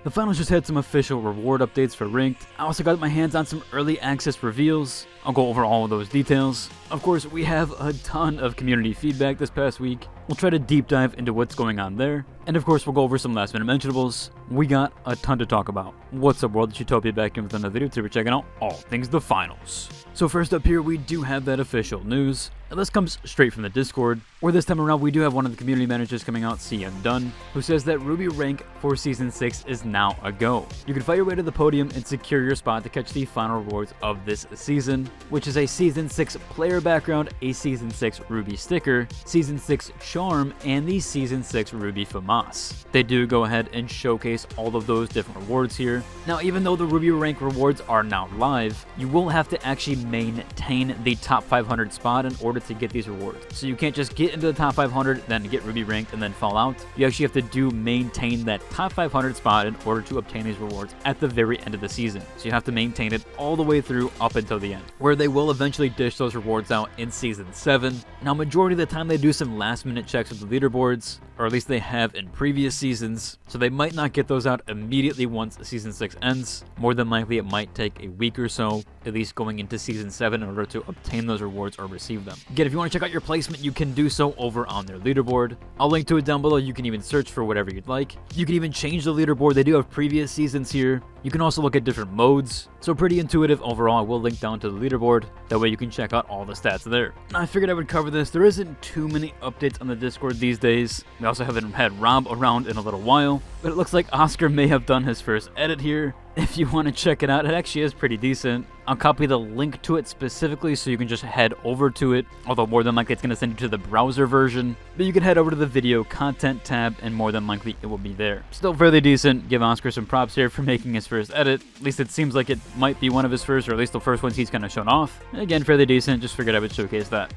The finals just had some official reward updates for Ranked. I also got my hands on some early access reveals. I'll go over all of those details. Of course, we have a ton of community feedback this past week. We'll try to deep dive into what's going on there. And of course, we'll go over some last minute mentionables. We got a ton to talk about. What's up, world? It's Utopia back in with another video. Today we're checking out all things the finals. So first up here, we do have that official news. Now this comes straight from the Discord, where this time around we do have one of the community managers coming out, CM Dunn, who says that Ruby Rank for Season 6 is now a go. You can fight your way to the podium and secure your spot to catch the final rewards of this season, which is a Season 6 player background, a Season 6 Ruby sticker, Season 6 charm, and the Season 6 Ruby FAMAS. They do go ahead and showcase all of those different rewards here. Now, even though the Ruby Rank rewards are now live, you will have to actually maintain the top 500 spot in order to get these rewards. So you can't just get into the top 500, then get Ruby Ranked, and then fall out. You actually have to maintain that top 500 spot in order to obtain these rewards at the very end of the season. So you have to maintain it all the way through up until the end, where they will eventually dish those rewards out in Season 7. Now, majority of the time they do some last minute checks with the leaderboards, or at least they have in previous seasons, so they might not get those out immediately once Season 6 ends. More than likely it might take a week or so, at least going into Season 7, in order to obtain those rewards or receive them. Again, if you want to check out your placement, you can do so over on their leaderboard. I'll link to it down below. You can even search for whatever you'd like. You can even change the leaderboard. They do have previous seasons here. You can also look at different modes, so pretty intuitive overall. I will link down to the leaderboard, that way you can check out all the stats there. I figured I would cover this. There isn't too many updates on the Discord these days. We also haven't had Rob around in a little while, but it looks like Oscar may have done his first edit here. If you want to check it out, it actually is pretty decent. I'll copy the link to it specifically so you can just head over to it, although more than likely it's going to send you to the browser version. But you can head over to the video content tab and more than likely it will be there. Still fairly decent. Give Oscar some props here for making his first edit. At least it seems like it might be one of his first, or at least the first ones he's kind of shown off. Again, fairly decent. Just figured I would showcase that.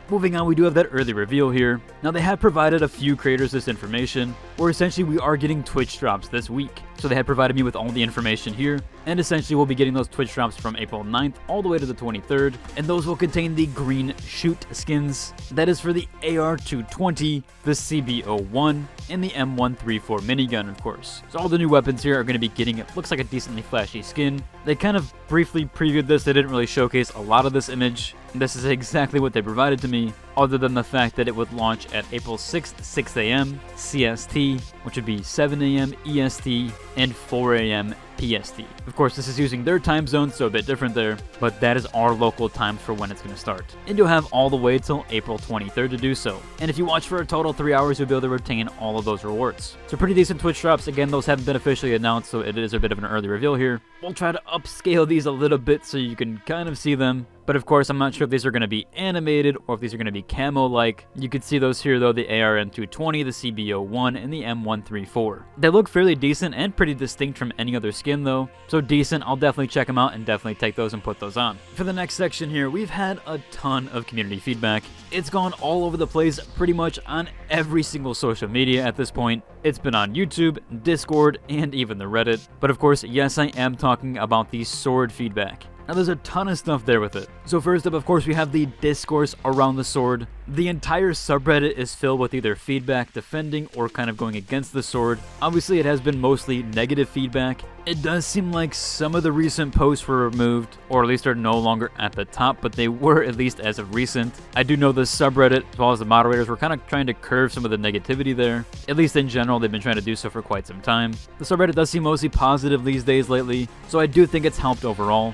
Moving on, we do have that early reveal here. Now, they have provided a few creators this information, where essentially we are getting Twitch drops this week. So they have provided me with all the information here, and essentially we'll be getting those Twitch drops from April 9th all the way to the 23rd, and those will contain the green shoot skins. That is for the AR-220, the CB-01, and the M134 minigun, of course. So all the new weapons here are going to be getting, it looks like a decently flashy skin. They kind of briefly previewed this. They didn't really showcase a lot of this image. This is exactly what they provided to me, other than the fact that it would launch at April 6th, 6 a.m. CST, which would be 7 a.m. EST, and 4 a.m. PST. Of course, this is using their time zone, so a bit different there, but that is our local time for when it's going to start. And you'll have all the way till April 23rd to do so. And if you watch for a total 3 hours, you'll be able to retain all of those rewards. So pretty decent Twitch drops. Again, those haven't been officially announced, so it is a bit of an early reveal here. We'll try to upscale these a little bit so you can kind of see them. But of course, I'm not sure if these are going to be animated or if these are going to be camo-like. You can see those here though, the ARN-220, the CB-01, and the M134. They look fairly decent and pretty distinct from any other skin though. So decent, I'll definitely check them out and definitely take those and put those on. For the next section here, we've had a ton of community feedback. It's gone all over the place, pretty much on every single social media at this point. It's been on YouTube, Discord, and even the Reddit. But of course, yes, I am talking about the sword feedback. Now, there's a ton of stuff there with it. So first up, of course, we have the discourse around the sword. The entire subreddit is filled with either feedback defending or kind of going against the sword. Obviously, it has been mostly negative feedback. It does seem like some of the recent posts were removed, or at least are no longer at the top, but they were at least as of recent. I do know the subreddit, as well as the moderators, were kind of trying to curb some of the negativity there. At least in general, they've been trying to do so for quite some time. The subreddit does seem mostly positive these days lately, so I do think it's helped overall.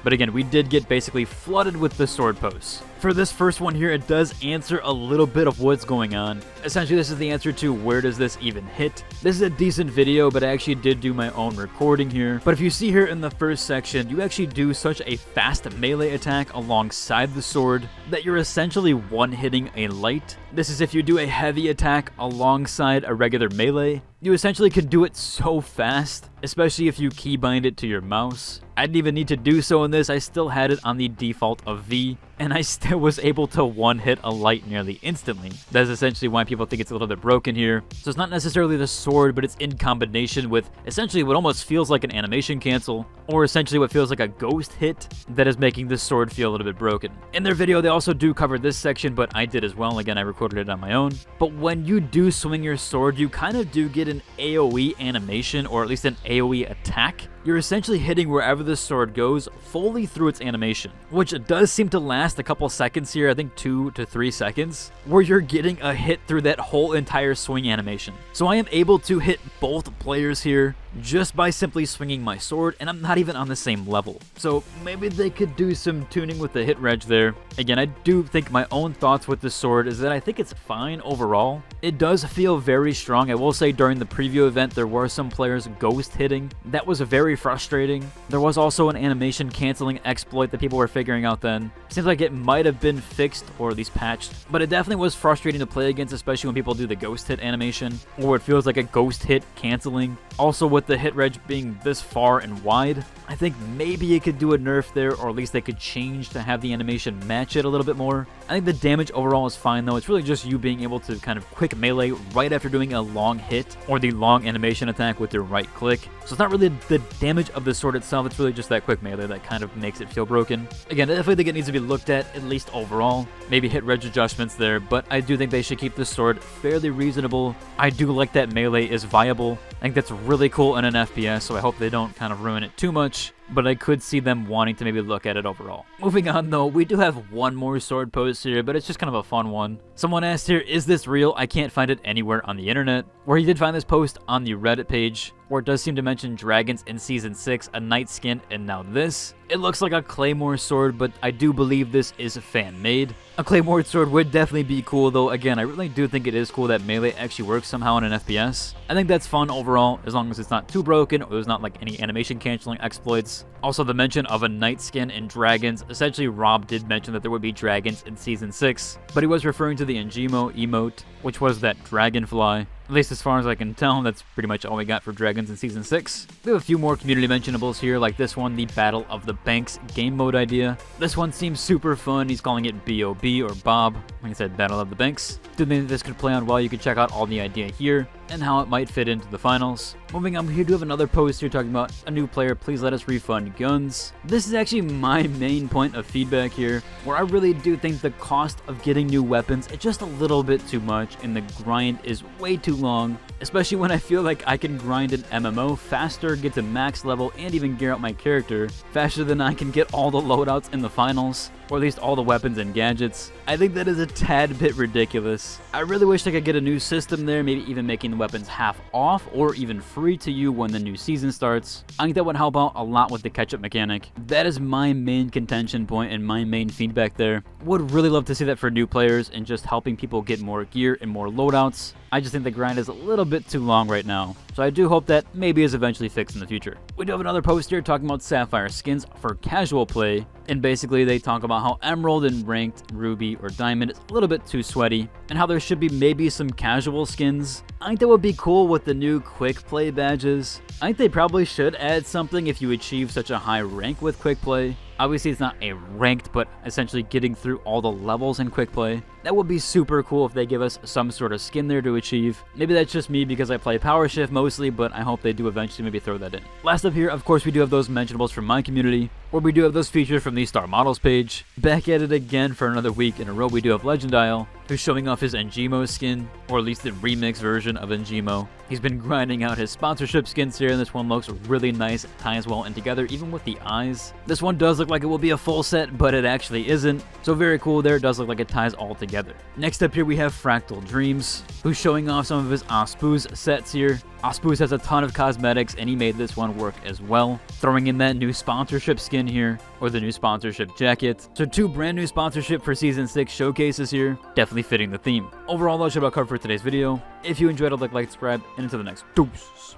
But again, we did get basically flooded with the sword posts. For this first one here, it does answer a little bit of what's going on. Essentially, this is the answer to where does this even hit. This is a decent video, but I actually did do my own recording here. But if you see here in the first section, you actually do such a fast melee attack alongside the sword that you're essentially one-hitting a light. This is if you do a heavy attack alongside a regular melee. You essentially can do it so fast, especially if you keybind it to your mouse. I didn't even need to do so in this. I still had it on the default of V. and I still was able to one-hit a light nearly instantly. That's essentially why people think it's a little bit broken here. So it's not necessarily the sword, but it's in combination with essentially what almost feels like an animation cancel, or essentially what feels like a ghost hit that is making this sword feel a little bit broken. In their video, they also do cover this section, but I did as well. Again, I recorded it on my own. But when you do swing your sword, you kind of do get an AoE animation, or at least an AoE attack. You're essentially hitting wherever the sword goes fully through its animation, which does seem to last a couple seconds here, I think 2 to 3 seconds, where you're getting a hit through that whole entire swing animation. So I am able to hit both players here just by simply swinging my sword, and I'm not even on the same level. So maybe they could do some tuning with the hit reg there. Again, I do think my own thoughts with the sword is that I think it's fine overall. It does feel very strong. I will say during the preview event, there were some players ghost hitting. That was very frustrating. There was also an animation canceling exploit that people were figuring out then. Seems like it might have been fixed or at least patched, but it definitely was frustrating to play against, especially when people do the ghost hit animation, or it feels like a ghost hit canceling. Also with the hit reg being this far and wide, I think maybe it could do a nerf there, or at least they could change to have the animation match it a little bit more. I think the damage overall is fine though. It's really just you being able to kind of quick melee right after doing a long hit or the long animation attack with your right click. So it's not really the damage of the sword itself, it's really just that quick melee that kind of makes it feel broken. Again, I definitely think it needs to be looked at least overall. Maybe hit reg adjustments there, but I do think they should keep the sword fairly reasonable. I do like that melee is viable. I think that's really cool in an FPS, so I hope they don't kind of ruin it too much, but I could see them wanting to maybe look at it overall. Moving on though, we do have one more sword post here, but it's just kind of a fun one. Someone asked here, is this real? I can't find it anywhere on the internet. Where he did find this post on the Reddit page, where it does seem to mention dragons in Season 6, a knight skin, and now this. It looks like a claymore sword, but I do believe this is fan-made. A claymore sword would definitely be cool, though again, I really do think it is cool that melee actually works somehow in an FPS. I think that's fun overall, as long as it's not too broken, or there's not like any animation canceling exploits. Also, the mention of a knight skin and dragons. Essentially, Rob did mention that there would be dragons in Season 6, but he was referring to the Njimo emote, which was that dragonfly. At least as far as I can tell, that's pretty much all we got for dragons in Season 6. We have a few more community mentionables here, like this one, the Battle of the Banks game mode idea. This one seems super fun. He's calling it BOB or Bob. Like I said, Battle of the Banks. Do think this could play on well. You can check out all the idea here and how it might fit into the finals. Moving on, we do have another post here talking about a new player, please let us refund guns. This is actually my main point of feedback here, where I really do think the cost of getting new weapons is just a little bit too much, and the grind is way too long, especially when I feel like I can grind an MMO faster, get to max level, and even gear out my character faster than I can get all the loadouts in the finals, or at least all the weapons and gadgets. I think that is a tad bit ridiculous. I really wish I could get a new system there, maybe even making the weapons half off or even free to you when the new season starts. I think that would help out a lot with the catch-up mechanic. That is my main contention point and my main feedback there. Would really love to see that for new players and just helping people get more gear and more loadouts. I just think the grind is a little bit too long right now, so I do hope that maybe is eventually fixed in the future. We do have another post here talking about Sapphire skins for casual play, and basically they talk about how Emerald and Ranked, Ruby, or Diamond is a little bit too sweaty, and how there should be maybe some casual skins. I think that would be cool with the new quick play badges. I think they probably should add something if you achieve such a high rank with quick play. Obviously, it's not a ranked, but essentially getting through all the levels in quick play. That would be super cool if they give us some sort of skin there to achieve. Maybe that's just me because I play Power Shift mostly, but I hope they do eventually maybe throw that in. Last up here, of course, we do have those mentionables from my community, where we do have those features from the Star Models page. Back at it again for another week in a row, we do have Legendile, who's showing off his Njimo skin, or at least the remix version of Njimo. He's been grinding out his sponsorship skins here, and this one looks really nice, ties well in together, even with the eyes. This one does look like it will be a full set, but it actually isn't, so very cool there. It does look like it ties all together. Next up here, we have Fractal Dreams, who's showing off some of his Aspuz sets here. Aspuz has a ton of cosmetics, and he made this one work as well, throwing in that new sponsorship skin here, or the new sponsorship jacket. So 2 brand new sponsorship for Season 6 showcases here, definitely fitting the theme. Overall, that's about covered for today's video. If you enjoyed it, like, subscribe, and until the next deuces.